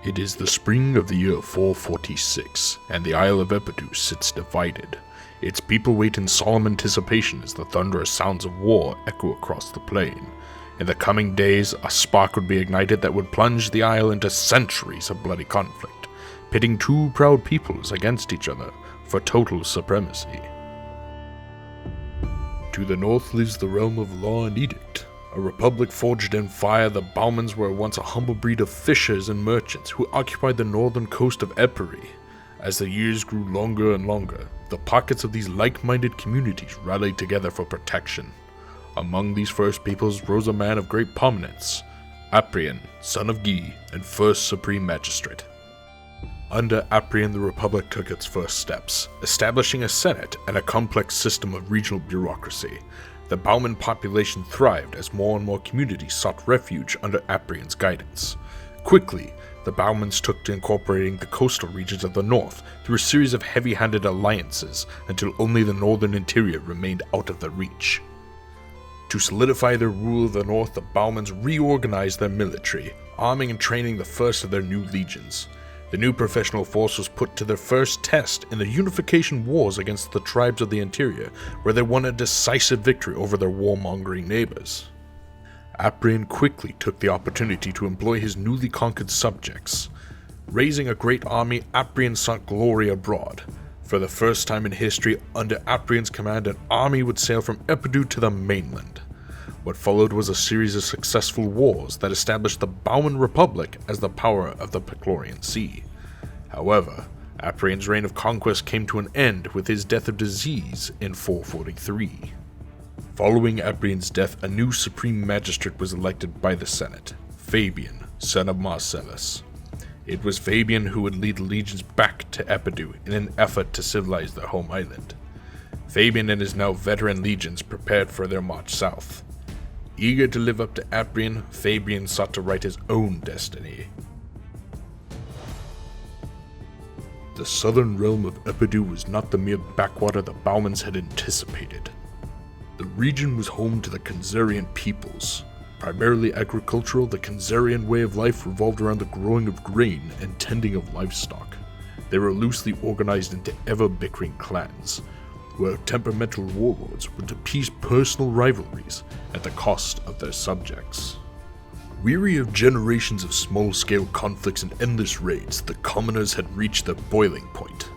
It is the spring of the year 446, and the Isle of Epidu sits divided. Its people wait in solemn anticipation as the thunderous sounds of war echo across the plain. In the coming days, a spark would be ignited that would plunge the isle into centuries of bloody conflict, pitting two proud peoples against each other for total supremacy. To the north lives the realm of law and edict. A republic forged in fire, the Baumans were once a humble breed of fishers and merchants who occupied the northern coast of Epiree. As the years grew longer and longer, the pockets of these like-minded communities rallied together for protection. Among these first peoples rose a man of great prominence, Aprian, son of Gi, and first supreme magistrate. Under Aprian, the republic took its first steps, establishing a senate and a complex system of regional bureaucracy. The Bauman population thrived as more and more communities sought refuge under Aprian's guidance. Quickly, the Baumans took to incorporating the coastal regions of the north through a series of heavy-handed alliances until only the northern interior remained out of their reach. To solidify their rule of the north, the Baumans reorganized their military, arming and training the first of their new legions. The new professional force was put to their first test in the unification wars against the tribes of the interior, where they won a decisive victory over their warmongering neighbors. Aprian quickly took the opportunity to employ his newly conquered subjects. Raising a great army, Aprian sought glory abroad. For the first time in history, under Aprian's command, an army would sail from Epidu to the mainland. What followed was a series of successful wars that established the Bauman Republic as the power of the Pechlorian Sea. However, Aprian's reign of conquest came to an end with his death of disease in 443. Following Aprian's death, a new supreme magistrate was elected by the Senate, Fabian, son of Marcellus. It was Fabian who would lead the legions back to Epidu in an effort to civilize their home island. Fabian and his now veteran legions prepared for their march south. Eager to live up to Aprian, Fabian sought to write his own destiny. The southern realm of Epidu was not the mere backwater the Baumans had anticipated. The region was home to the Kanzerian peoples. Primarily agricultural, the Kanzerian way of life revolved around the growing of grain and tending of livestock. They were loosely organized into ever-bickering clans, where temperamental warlords would appease personal rivalries at the cost of their subjects. Weary of generations of small-scale conflicts and endless raids, the commoners had reached their boiling point.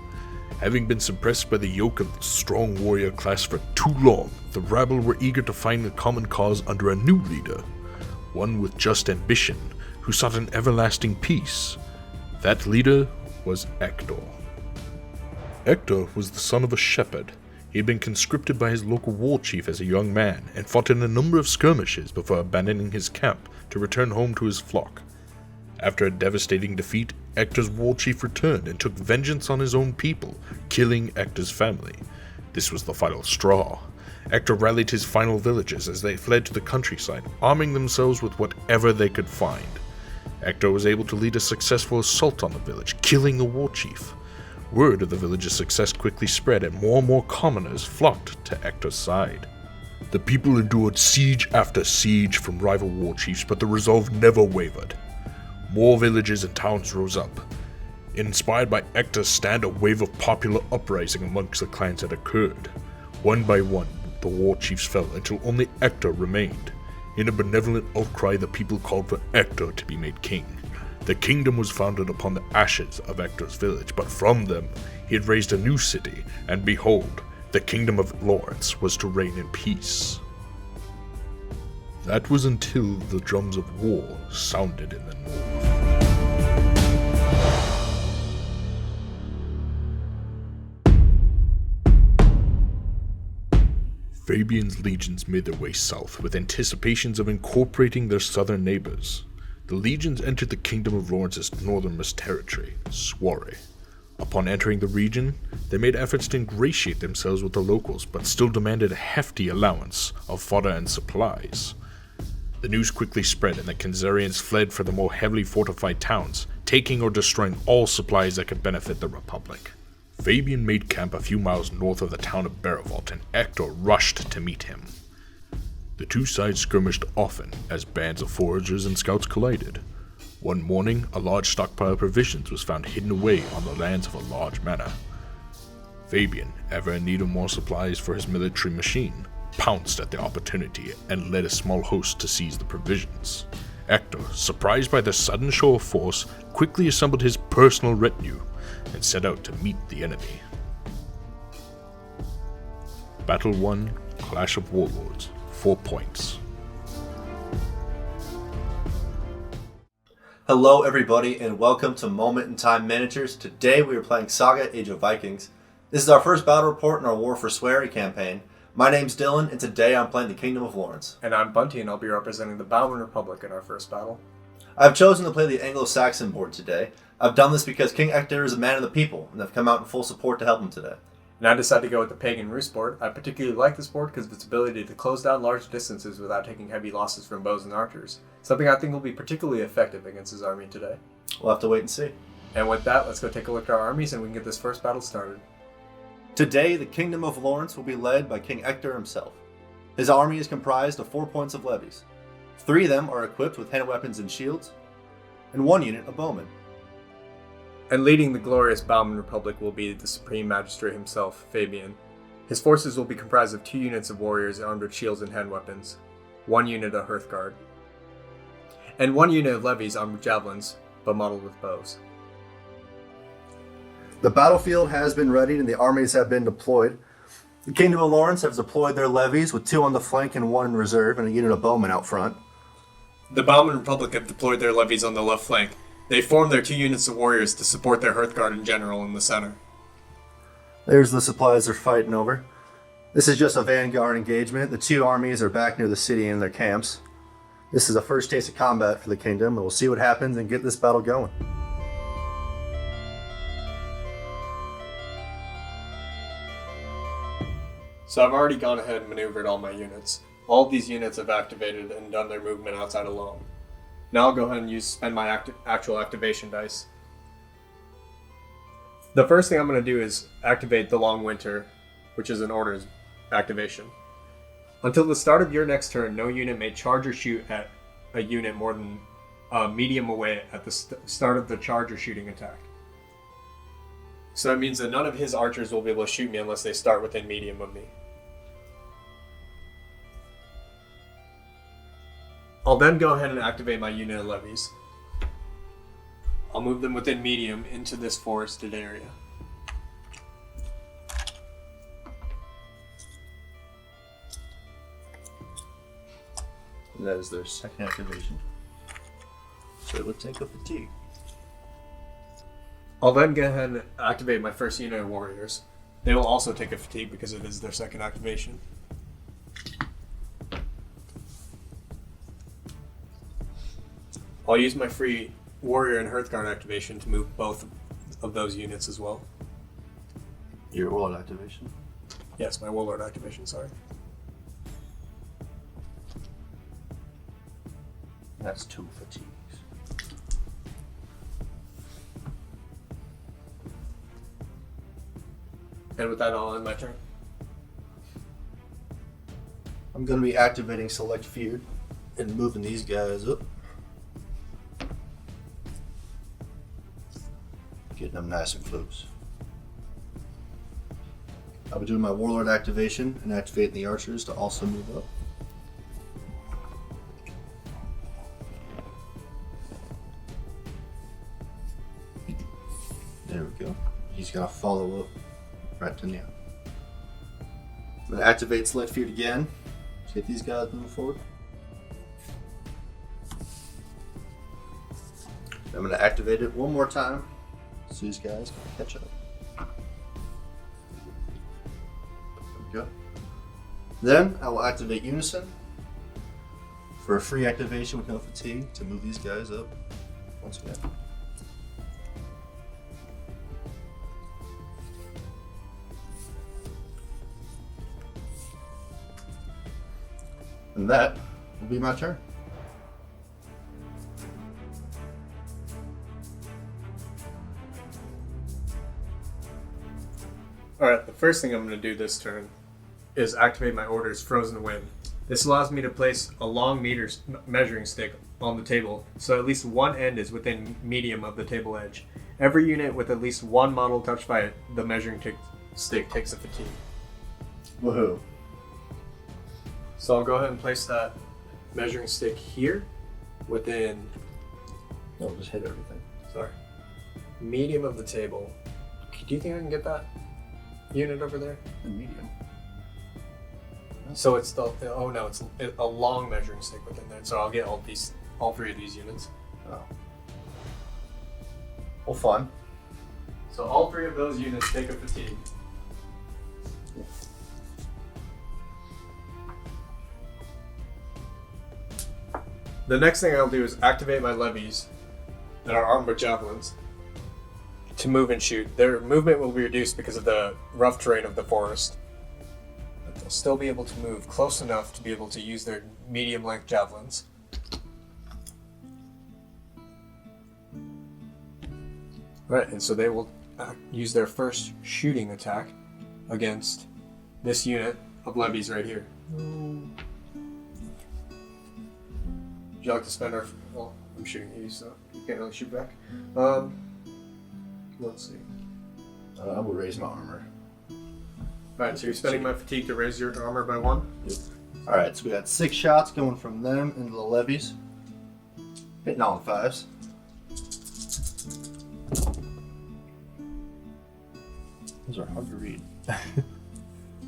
Having been suppressed by the yoke of the strong warrior class for too long, the rabble were eager to find a common cause under a new leader, one with just ambition, who sought an everlasting peace. That leader was Ector. Ector was the son of a shepherd. He had been conscripted by his local war chief as a young man and fought in a number of skirmishes before abandoning his camp to return home to his flock. After a devastating defeat, Ector's war chief returned and took vengeance on his own people, killing Ector's family. This was the final straw. Ector rallied his final villagers as they fled to the countryside, arming themselves with whatever they could find. Ector was able to lead a successful assault on the village, killing the war chief. Word of the village's success quickly spread, and more commoners flocked to Ector's side. The people endured siege after siege from rival war chiefs, but the resolve never wavered. More villages and towns rose up. Inspired by Ector's stand, a wave of popular uprising amongst the clans had occurred. One by one, the war chiefs fell until only Ector remained. In a benevolent outcry, the people called for Ector to be made king. The kingdom was founded upon the ashes of Ector's village, but from them he had raised a new city, and behold, the kingdom of Lawrence was to reign in peace. That was until the drums of war sounded in the north. Fabian's legions made their way south with anticipations of incorporating their southern neighbors. The legions entered the kingdom of Lawrence's northernmost territory, Swary. Upon entering the region, they made efforts to ingratiate themselves with the locals, but still demanded a hefty allowance of fodder and supplies. The news quickly spread, and the Kanzerians fled for the more heavily fortified towns, taking or destroying all supplies that could benefit the Republic. Fabian made camp a few miles north of the town of Baravolt, and Ector rushed to meet him. The two sides skirmished often as bands of foragers and scouts collided. One morning, a large stockpile of provisions was found hidden away on the lands of a large manor. Fabian, ever in need of more supplies for his military machine, pounced at the opportunity and led a small host to seize the provisions. Hector, surprised by the sudden show of force, quickly assembled his personal retinue and set out to meet the enemy. Battle 1, Clash of Warlords, 4 points. Hello everybody and welcome to Moment in Time Miniatures. Today we are playing SAGA Age of Vikings. This is our first battle report in our War for Swary campaign. My name's Dylan and today I'm playing the Kingdom of Lawrence. And I'm Bunty and I'll be representing the Bauman Republic in our first battle. I've chosen to play the Anglo-Saxon board today. I've done this because King Hector is a man of the people and I've come out in full support to help him today. And I decided to go with the Pagan Roost board. I particularly like this board because of its ability to close down large distances without taking heavy losses from bows and archers. Something I think will be particularly effective against his army today. We'll have to wait and see. And with that, let's go take a look at our armies and we can get this first battle started. Today, the Kingdom of Lawrence will be led by King Hector himself. His army is comprised of 4 points of levies. 3 of them are equipped with hand weapons and shields, and 1 unit of bowmen. And leading the glorious Bauman Republic will be the Supreme Magistrate himself, Fabian. His forces will be comprised of 2 units of warriors armed with shields and hand weapons, 1 unit of Hearthguard, and 1 unit of levies armed with javelins, but modeled with bows. The battlefield has been readied and the armies have been deployed. The Kingdom of Lawrence has deployed their levies with 2 on the flank and 1 in reserve and a unit of bowmen out front. The Bauman Republic have deployed their levies on the left flank. They formed their 2 units of warriors to support their Hearthguard in general in the center. There's the supplies they're fighting over. This is just a vanguard engagement. The 2 armies are back near the city in their camps. This is the first taste of combat for the kingdom, and we'll see what happens and get this battle going. So I've already gone ahead and maneuvered all my units. All of these units have activated and done their movement outside alone. Now I'll go ahead and spend my actual activation dice. The first thing I'm going to do is activate the Long Winter, which is an orders activation. Until the start of your next turn, no unit may charge or shoot at a unit more than medium away at the start of the charge or shooting attack. So that means that none of his archers will be able to shoot me unless they start within medium of me. I'll then go ahead and activate my unit of levies. I'll move them within medium into this forested area. And that is their second activation. So it would take a fatigue. I'll then go ahead and activate my first unit of warriors. They will also take a fatigue because it is their second activation. I'll use my free warrior and Hearthguard activation to move both of those units as well. Your warlord activation? Yes, my warlord activation, sorry. That's 2 fatigues. And with that, I'll end my turn. I'm going to be activating Select Feud and moving these guys up. Getting them nice and close. I'll be doing my Warlord activation and activating the archers to also move up. There we go. He's going to follow up right to now. I'm going to activate Select Feud again. Get these guys moving forward. I'm going to activate it one more time so these guys can catch up. There we go. Then I will activate Unison for a free activation with no fatigue to move these guys up once again. And that will be my turn. Alright, the first thing I'm going to do this turn is activate my orders Frozen Wind. This allows me to place a long measuring stick on the table, so at least one end is within medium of the table edge. Every unit with at least one model touched by the measuring stick takes a fatigue. Woohoo. So I'll go ahead and place that measuring stick here within, No, just hit everything. sorry, medium of the table. Do you think I can get that unit over there? The medium. So it's the, oh no, it's a long measuring stick within there. So I'll get all three of these units. Oh. Well, fun. So all three of those units take a fatigue. The next thing I'll do is activate my levies that are armed with javelins to move and shoot. Their movement will be reduced because of the rough terrain of the forest. But they'll still be able to move close enough to be able to use their medium-length javelins. Right, and so they will use their first shooting attack against this unit of levies right here. Would you like to spend our... Well, I'm shooting at you, so you can't really shoot back. Let's see. I will raise my armor. Alright, so you're spending my fatigue to raise your armor by 1? Yep. Alright, so we got 6 shots going from them into the levies. Hitting all the 5s. Those are hard to read.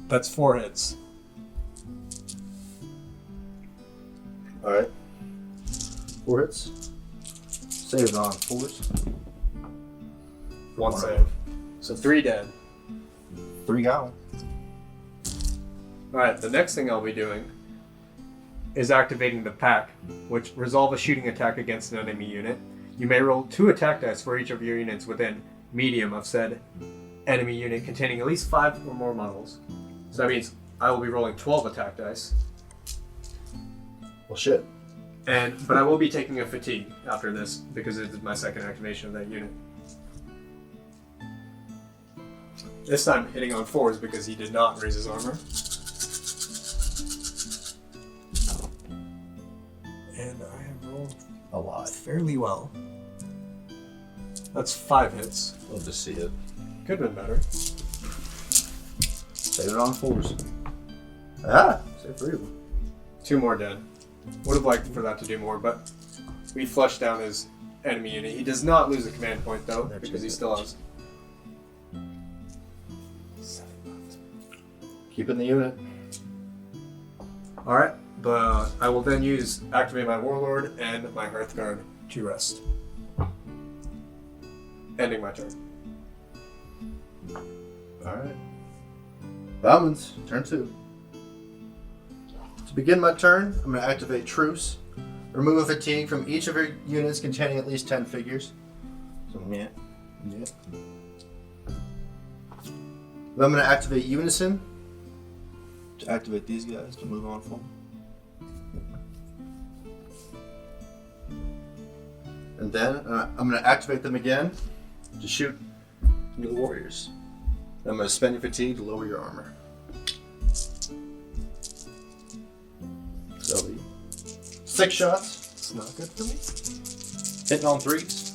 That's 4 hits. Alright. 4 hits. Saved on 4s. 1 save. So 3 dead. 3 gone. Alright, the next thing I'll be doing is activating the pack, which resolve a shooting attack against an enemy unit. You may roll 2 attack dice for each of your units within medium of said enemy unit containing at least 5 or more models. So that means I will be rolling 12 attack dice. Well, shit. But I will be taking a fatigue after this because it is my second activation of that unit. This time hitting on 4s because he did not raise his armor. And I have rolled A lot. fairly well. That's 5 hits. Love to see it. Could have been better. Save it on 4s. Ah! Save 3 of them. 2 more dead. Would have liked for that to do more, but we flushed down his enemy unit. He does not lose a command point though, That's because he good. still has 7 left. Keeping the unit. Alright, but I will then activate my Warlord and my Hearthguard to rest. Ending my turn. Alright. Bauman's turn 2. To begin my turn, I'm going to activate Truce. Remove a fatigue from each of your units containing at least 10 figures. So, yeah. Then I'm going to activate Unison. To activate these guys to move on for me. And then I'm going to activate them again to shoot into the warriors. And I'm going to spend your fatigue to lower your armor. So 6 shots. It's not good for me. Hitting on 3s.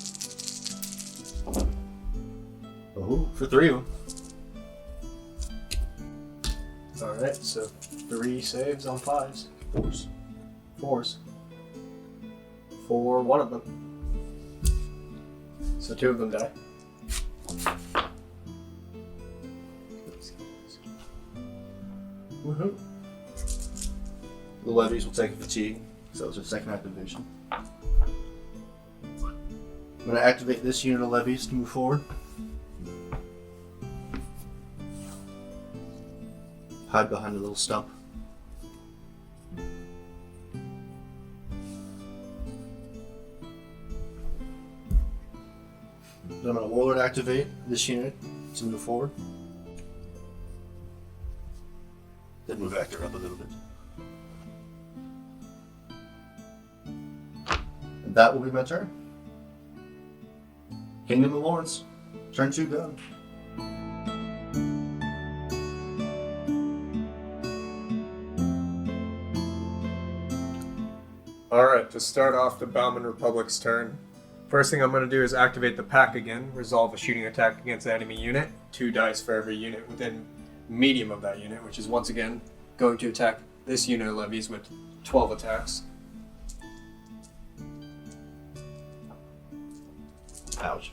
Oh, for 3 of them. Alright, so 3 saves on 5s. 4s. 4s. For 1 of them. So 2 of them die. Woohoo. The levies will take a fatigue, so it's a second activation. I'm going to activate this unit of levies to move forward. Hide behind a little stump. Then I'm going to Warlord activate this unit to move forward. Then move Actor up a little bit. And that will be my turn. Kingdom of Lawrence. Turn 2 go. Alright, to start off the Bauman Republic's turn, first thing I'm going to do is activate the pack again, resolve a shooting attack against the enemy unit, 2 dice for every unit within medium of that unit, which is once again going to attack this unit of levies with 12 attacks. Ouch.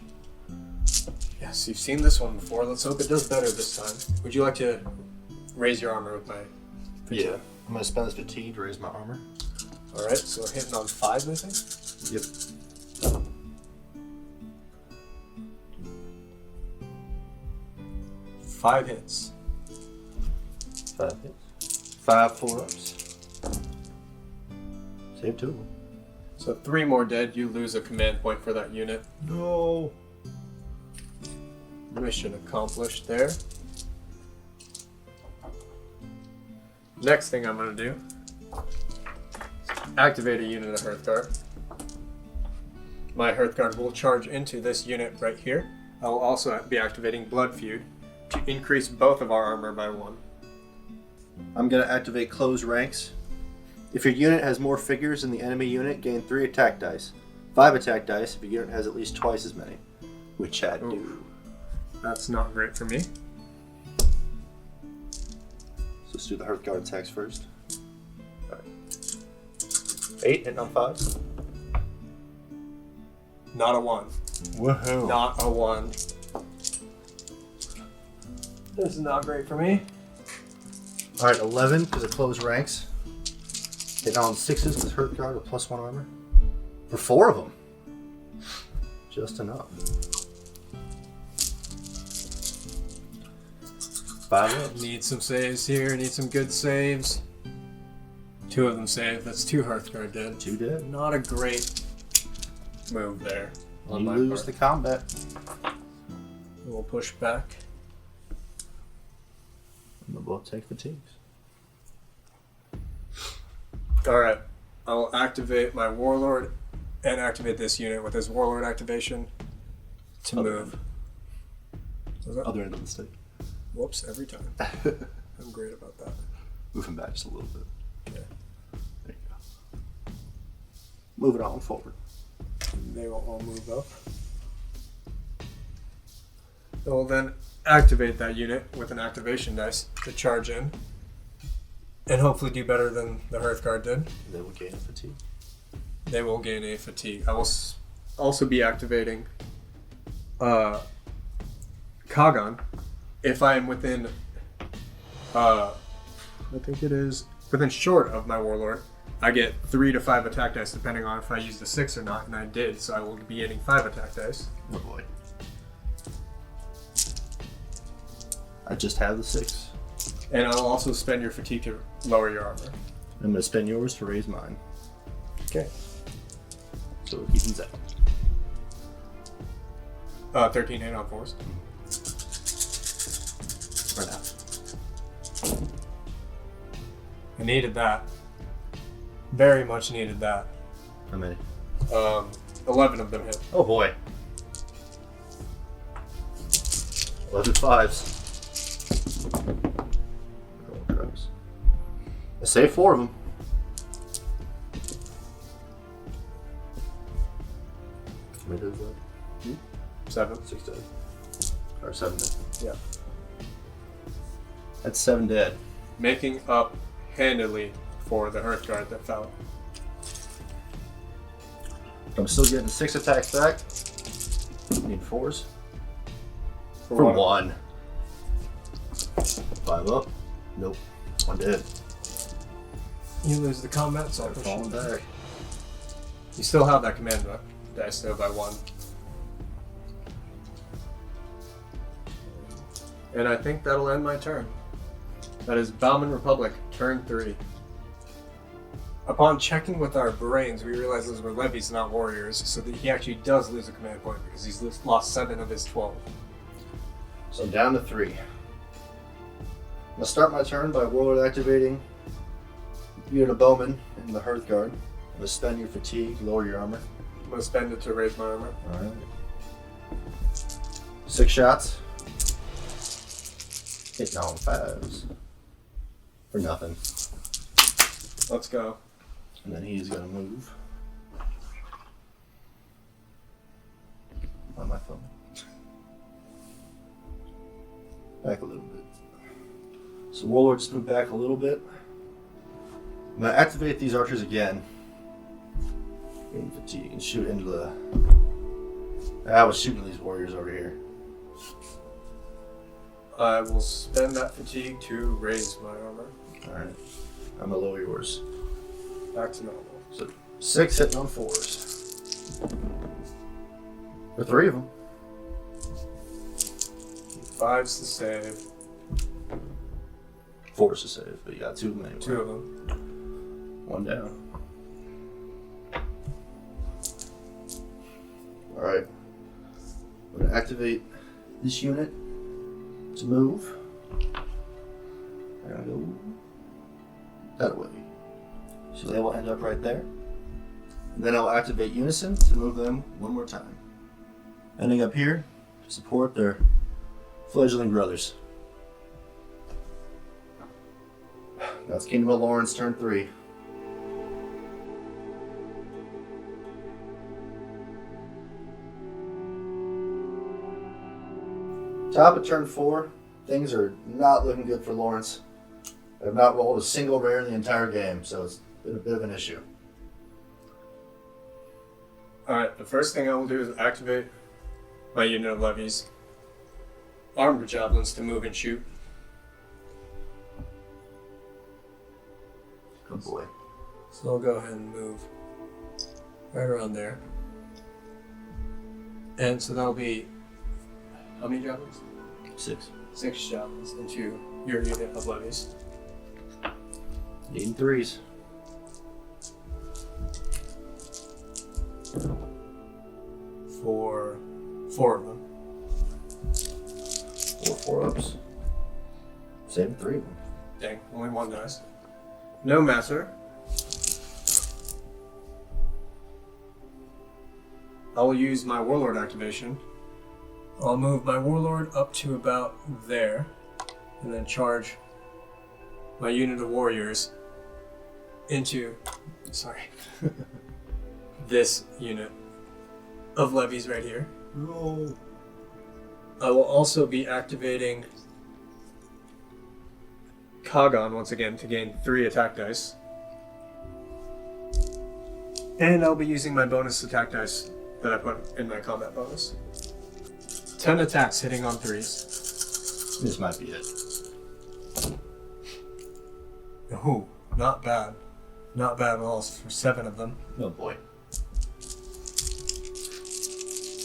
Yes, you've seen this one before. Let's hope it does better this time. Would you like to raise your armor with my fatigue? Yeah. I'm going to spend this fatigue to raise my armor. Alright, so we're hitting on 5, I think? Yep. Five hits. 5 hits. 5 4-ups. Save 2 of them. So 3 more dead, you lose a command point for that unit. No. Mission accomplished there. Next thing I'm going to do is activate a unit of Hearthguard. My Hearthguard will charge into this unit right here. I will also be activating Blood Feud to increase both of our armor by 1. I'm going to activate Close Ranks. If your unit has more figures than the enemy unit, gain 3 attack dice. 5 attack dice if your unit has at least twice as many. Which Chad do. That's not great for me. So let's do the Hearthguard attacks first. Alright. 8 hitting on 5. Not a 1. Woohoo. Not a 1. This is not great for me. Alright, 11 because of Close Ranks. Hitting on 6s because Hearthguard with +1 armor. For 4 of them. Just enough. 5 ups. Need some saves here, need some good saves. 2 of them saved, that's 2 Hearthguard dead. 2 dead. Not a great move there on You my lose part. the combat. We'll push back. And they'll both take fatigues. Alright, I will activate my Warlord and activate this unit with his Warlord activation to Other move. Other end of the stick. Whoops, every time. I'm great about that. Moving back just a little bit. Okay. There you go. Move it on forward. They will all move up. I will then activate that unit with an activation dice to charge in. And hopefully do better than the Hearthguard did. They will gain a fatigue. They will gain a fatigue. I will also be activating Pagan. If I am within, I think it is within short of my Warlord, I get 3 to 5 attack dice depending on if I used a 6 or not, and I did, so I will be getting 5 attack dice. Oh boy. I just have the 6. And I'll also spend your fatigue to lower your armor. I'm going to spend yours to raise mine. Okay. So it evens out. 13 hit on force. For now. I needed that. Very much needed that. How many? 11 of them hit. Oh boy. 11 5s. I saved 4 of them. How many does that? 7. 6 dead. Or 7 dead. Yeah. That's 7 dead. Making up handily for the Hearthguard that fell. I'm still getting 6 attacks back. Need 4s. For 1. 5 up. Nope. 1 dead. You lose the combat, so I'll push Falling you back. You still have that command dice though by 1. And I think that'll end my turn. That is Bauman Republic, turn 3. Upon checking with our brains, we realized those were levies, not warriors, so that he actually does lose a command point because he's lost 7 of his 12. So I'm down to 3. I'm gonna start my turn by Warlord activating unit of Bowman in the Hearthguard. I'm gonna spend your fatigue, lower your armor. I'm going to spend it to raise my armor. Alright. 6 shots. Hitting on 5s. For nothing. Let's go. And then he's gonna move. On my phone. Back a little bit. So Warlord just moved back a little bit. I'm gonna activate these archers again. Gain fatigue and shoot into the. I was shooting these warriors over here. I will spend that fatigue to raise my armor. Alright. I'm gonna lower yours. Back to normal. So 6 hitting on 4s. Or 3 of them. 5's to save. 4's to save, but you got 2 of them anyway. 2 of them. 1 down. Alright. I'm gonna activate this unit to move. I'm gonna go that way. So they will end up right there. And then I'll activate Unison to move them one more time. Ending up here to support their fledgling brothers. That's Kingdom of Lawrence turn 3. Top of turn 4, things are not looking good for Lawrence. I've not rolled a single rare in the entire game, so it's been a bit of an issue. Alright, the first thing I will do is activate my unit of levies. Armed javelins to move and shoot. Good boy. So I'll go ahead and move right around there. And so that'll be how many javelins? 6. 6 javelins into your unit of levies. Needing 3s. For 4 of them. 4 4-ups. Saving 3 of them. Dang, only 1 dice. No matter. I will use my Warlord activation. I'll move my Warlord up to about there, and then charge my unit of warriors into, this unit of levies right here. No. I will also be activating Pagan once again to gain 3 attack dice. And I'll be using my bonus attack dice that I put in my combat bonus. 10 attacks hitting on 3s. This might be it. Ooh, not bad. Not bad at all for 7 of them. Oh boy.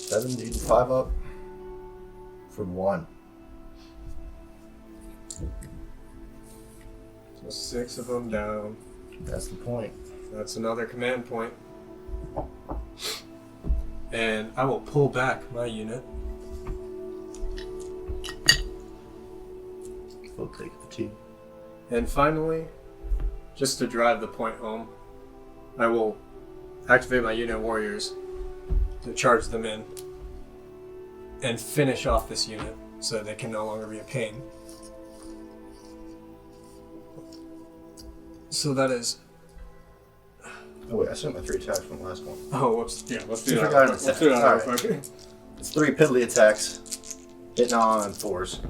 7, needing 5 up. For 1. So 6 of them down. That's the point. That's another command point. And I will pull back my unit. We'll take fatigue. And finally, just to drive the point home, I will activate my unit of warriors to charge them in and finish off this unit so they can no longer be a pain. So that is... Oh wait, I sent my 3 attacks from the last one. Oh, whoops. Yeah, let's do You that. forgot an Let's attack. do that real Alright. quick. It's 3 piddly attacks. Hitting on 4s.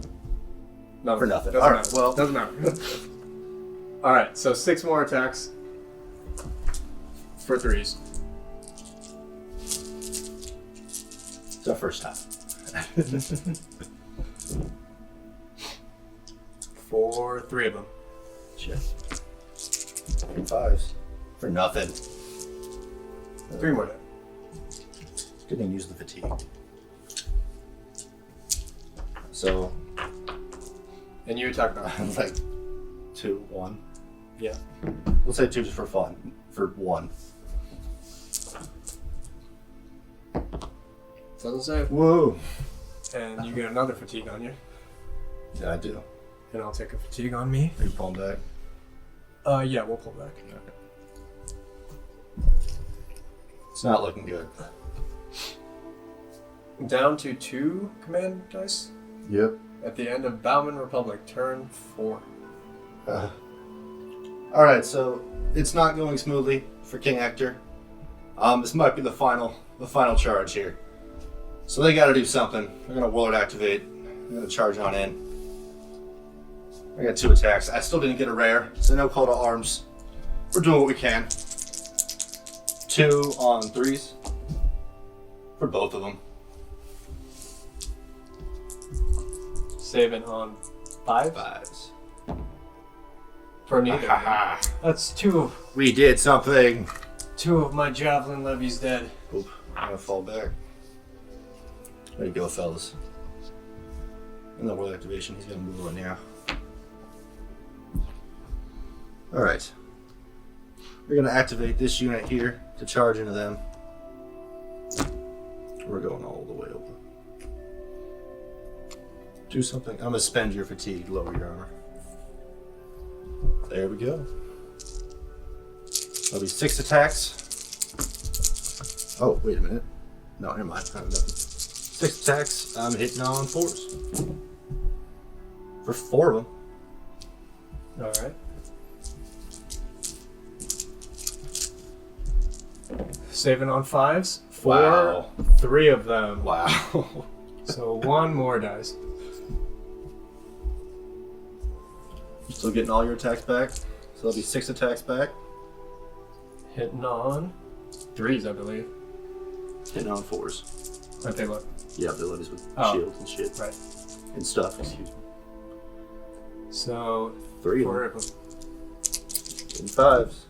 No, For nothing. Doesn't Alright, matter. well- Doesn't matter. Alright, so 6 more attacks for 3s. It's our first time. For 3 of them. Shit. 5s. For nothing. 3 more. Good thing use the fatigue. So, And you attack them. like 2, 1. Yeah. We'll say 2 just for fun. For 1. Doesn't save. Whoa. And you get another fatigue on you. Yeah, I do. And I'll take a fatigue on me. Are you pulling back? Yeah, we'll pull back. It's not looking good. Down to 2 command dice Yep. at the end of Bauman Republic, turn 4. All right, so it's not going smoothly for King Hector. This might be the final charge here. So they got to do something. They're gonna Warlord activate. They're gonna charge on in. I got 2 attacks. I still didn't get a rare, so no call to arms. We're doing what we can. 2 on 3s for both of them. Saving on 5 5s. for neither. That's 2 We did something. of my javelin levies dead. Oop, I'm gonna fall back. There you go, fellas. And the Warlord activation, he's gonna move on now. Alright. We're gonna activate this unit here to charge into them. We're going all the way over. Do something. I'm gonna spend your fatigue, lower your armor. There we go. That'll be 6 attacks. Oh, wait a minute. No, never mind. I have nothing. 6 attacks. I'm hitting on 4s. For 4 of them. Alright. Saving on 5s. Wow. 3 of them. Wow. So 1 more dice. Still getting all your attacks back. So that'll be 6 attacks back. Hitting on 3s, I believe. Hitting on 4s. Aren't they what? Yeah, abilities with Oh. shields and shit. Right. And stuff, excuse me. So 3 4 of them. of them. In 5s.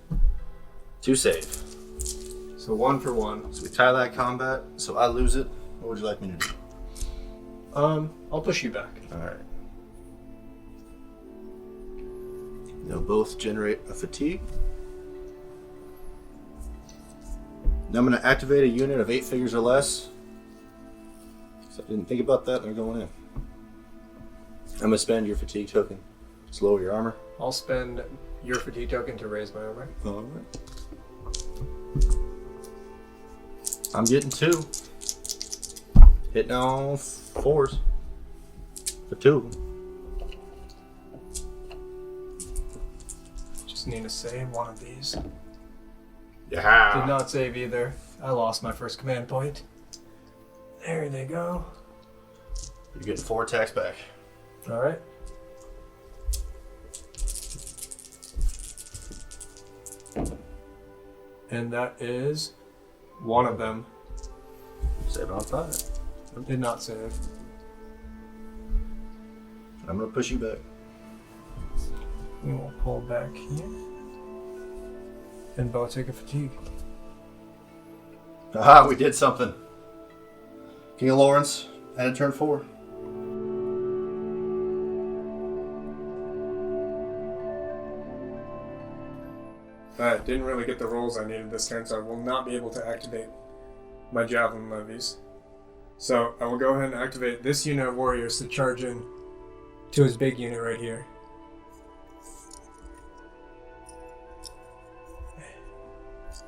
2 save. So 1 for 1. So we tie that combat, so I lose it. What would you like me to do? I'll push you back. Alright. They'll both generate a fatigue. Now I'm going to activate a unit of 8 figures or less. So I didn't think about that, they're going in. I'm going to spend your fatigue token. Just lower your armor. I'll spend your fatigue token to raise my armor. Alright. I'm getting 2. Hitting on 4s. For 2 of them. Just need to save one of these. Yeah. Did not save either. I lost my first command point. There they go. You're getting 4 attacks back. Alright. And that is one of them. Save on 5. Did not save. I'm going to push you back. We will pull back here. And both take a fatigue. Aha, we did something. King of Lawrence, and a turn 4. Alright, didn't really get the rolls I needed this turn, so I will not be able to activate my javelin levies. So I will go ahead and activate this unit of warriors to charge in to his big unit right here.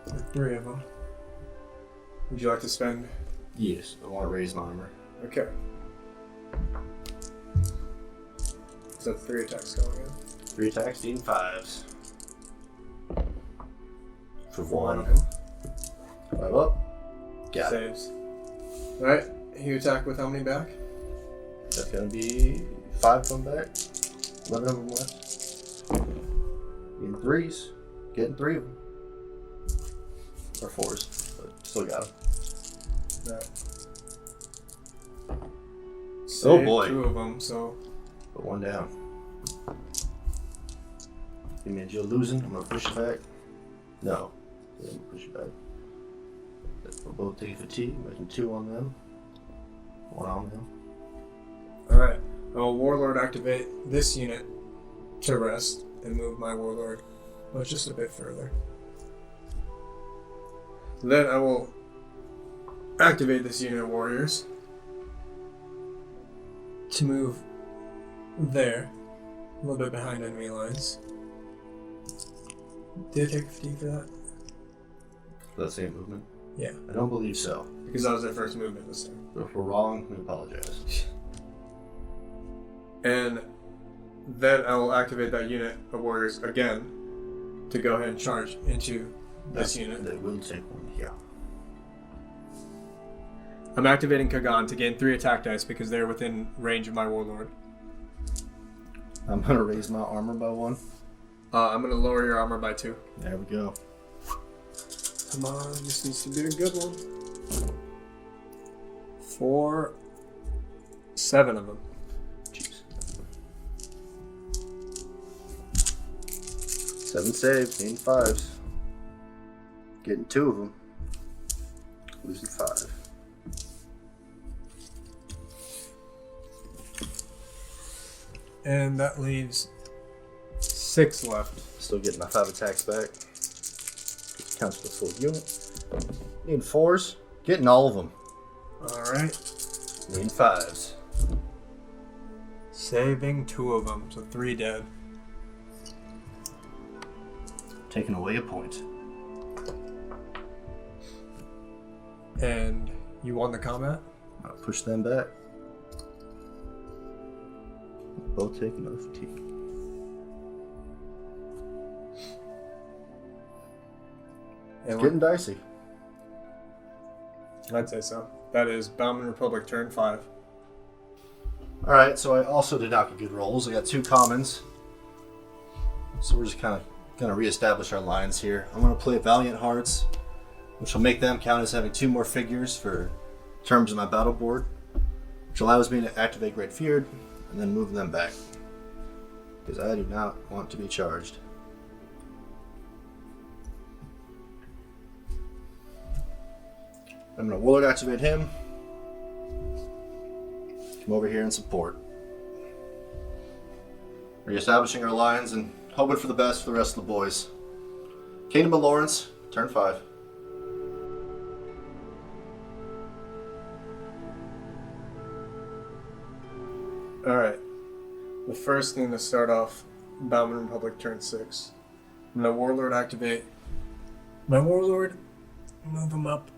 There are 3 of them. Would you like to spend? Yes, I want to raise my armor. Okay. So that's 3 attacks going in. 3 attacks, eating 5s. For 1. of them 5 up. Got it. saves. Alright, you attack with how many back? That's going to be 5 come back. 11 of them left. Getting 3s. Getting 3 of them. Or 4s, but still got them. Alright. Oh boy. 2 of them, so Put 1 down. You mean you're losing? I'm going to push you back. No. I'm going to push you back. We're both taking fatigue. Making 2 on them. 1 on them. alright. I'll Warlord activate this unit to rest and move my Warlord just a bit further. Then I will activate this unit of warriors to move there, a little bit behind enemy lines. Did I take fatigue for that? That same movement? Yeah, I don't believe so. because that was their first movement this time. If we're wrong, we apologize. And then I will activate that unit of warriors again to go ahead and charge into this unit. They will take one, yeah. I'm activating Pagan to gain 3 attack dice because they're within range of my warlord. I'm going to raise my armor by 1. I'm going to lower your armor by 2. There we go. Come on, this needs to be a good one. 4, 7 of them. Jeez. 7 saves, gain 5s. Getting 2 of them. Losing 5. And that leaves 6 left. Still getting my 5 attacks back. Counts for the full unit. Need 4s. Getting all of them. Alright. Need 5s. Saving 2 of them, so 3 dead. Taking away a point. And you won the combat? I'll push them back. Both take another fatigue. It's getting dicey. I'd say so. That is Bauman Republic turn 5. Alright, so I also did not get good rolls. I got 2 commons. So we're just kind of going to reestablish our lines here. I'm going to play Valiant Hearts, which will make them count as having 2 more figures for terms of my battle board, which allows me to activate Great Feared and then move them back, because I do not want to be charged. I'm going to Warlord activate him. Come over here and support. Reestablishing our lines and hoping for the best for the rest of the boys. Kingdom of Lawrence, turn 5. Alright. The first thing to start off, Bauman Republic turn 6. I'm going to Warlord activate my Warlord, move him up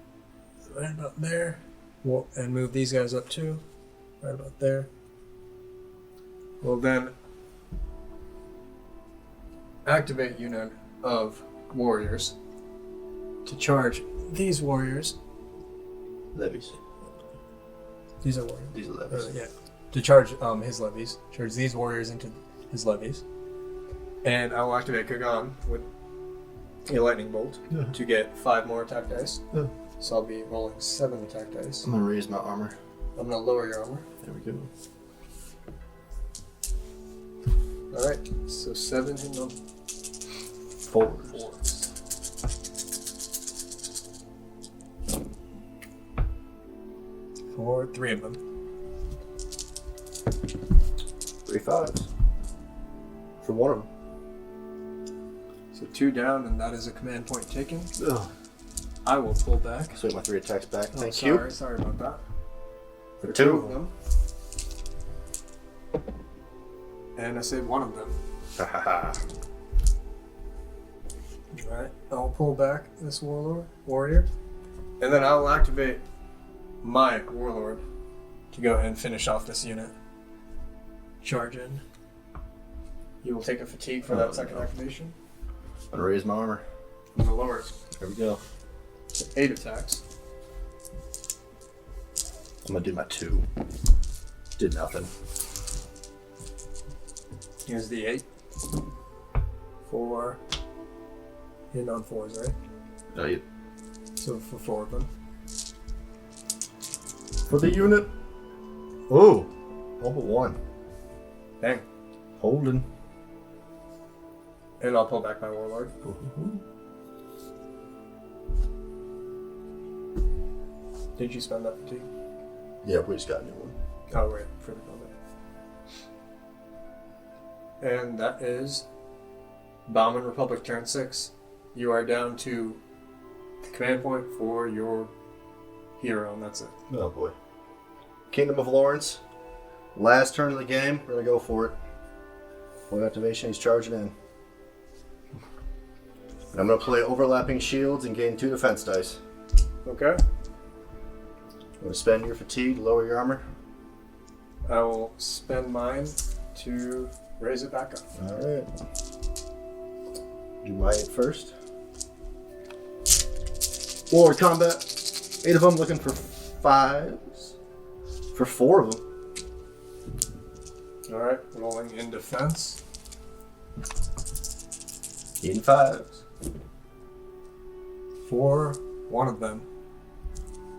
right about there, and move these guys up too, right about there. We'll then activate unit of warriors to charge these warriors. Levies. These are warriors. These are levies. Yeah. To charge his levies. Charge these warriors into his levies. And I will activate Kagan with a lightning bolt to get 5 more attack dice. Yeah. So I'll be rolling 7 attack dice. I'm going to raise my armor. I'm going to lower your armor. There we go. Alright, so 7 hitting on 4s. 4, 3 of them. 3 5s. For one of them. So 2 down, and that is a command point taken. Ugh. I will pull back. So my 3 attacks back. Oh, Thank sorry, you. Sorry about that. For 2 of them. And I saved 1 of them. Ha ha ha. Alright, I'll pull back this warrior. And then I'll activate my warlord to go ahead and finish off this unit. Charge in. You will take a fatigue for that second activation. I'm going to raise my armor. I'm going to lower it. There we go. So 8 attacks. I'm going to do my 2. Did nothing. Here's the 8. 4. Hitting on 4s, right? Oh, yeah. So for 4 of them. For the unit. Oh. All but 1. Bang. Holding. And I'll pull back my warlord. Did you spend that fatigue? Yeah, we just got a new one. Oh, right. For the combat. And that is Bauman Republic turn 6. You are down to the command point for your hero, and that's it. Oh boy. Kingdom of Lawrence. Last turn of the game. We're going to go for it. One activation, he's charging in. And I'm going to play overlapping shields and gain 2 defense dice. Okay. I'm going to spend your fatigue, lower your armor. I will spend mine to raise it back up. Alright. Do my 8 first. Warlord combat. 8 of them looking for 5s. For 4 of them. Alright, rolling in defense. 8 and 5s. For one of them.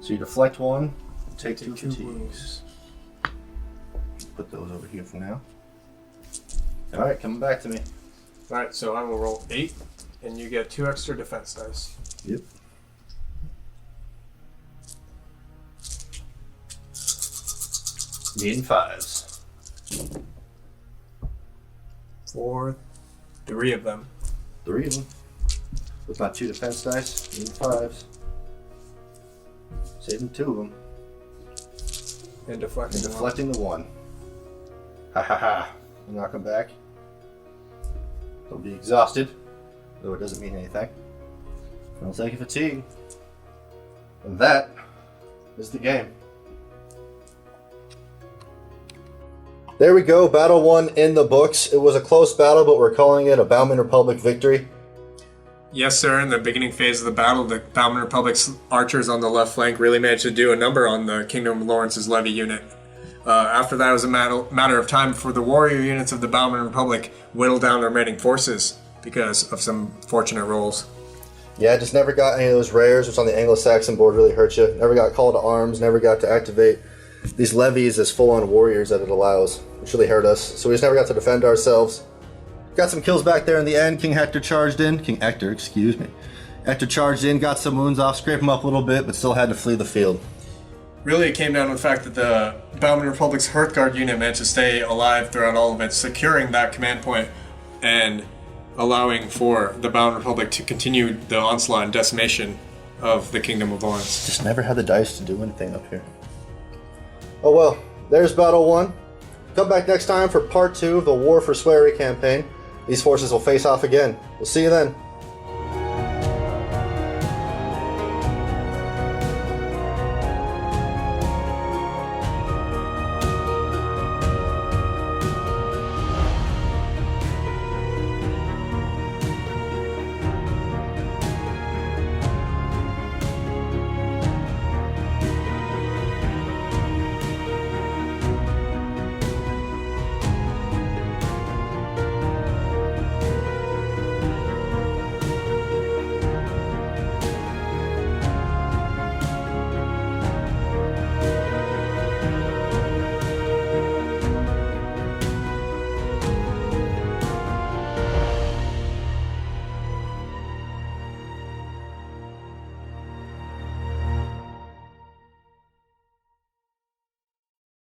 So you deflect 1, take 2 two fatigues. wounds. Put those over here for now. Alright, coming back to me. Alright, so I will roll 8, and you get 2 extra defense dice. Yep. Eight and 5s. For 3 of them. 3 of them. With my 2 defense dice. 8 and 5s. Saving 2 of them. And deflecting. And deflecting the 1. Ha ha ha. Knock them back. They'll be exhausted, though it doesn't mean anything. I'll take a fatigue. And that is the game. There we go, battle 1 in the books. It was a close battle, but we're calling it a Bauman Republic victory. Yes, sir. In the beginning phase of the battle, the Bauman Republic's archers on the left flank really managed to do a number on the Kingdom of Lawrence's levy unit. After that, it was a matter of time for the warrior units of the Bauman Republic whittle down their remaining forces because of some fortunate rolls. Yeah, just never got any of those rares, which on the Anglo-Saxon board really hurt you. Never got call to arms, never got to activate these levies as full-on warriors that it allows, which really hurt us. So we just never got to defend ourselves. Got some kills back there in the end. King Hector charged in. King Hector, excuse me. Hector charged in, got some wounds off, scraped him up a little bit, but still had to flee the field. Really, it came down to the fact that the Bauman Republic's Hearthguard unit managed to stay alive throughout all of it, securing that command point and allowing for the Bauman Republic to continue the onslaught and decimation of the Kingdom of Lawrence. Just never had the dice to do anything up here. Oh well, there's battle 1. Come back next time for part 2 of the War for Swary campaign. These forces will face off again. We'll see you then.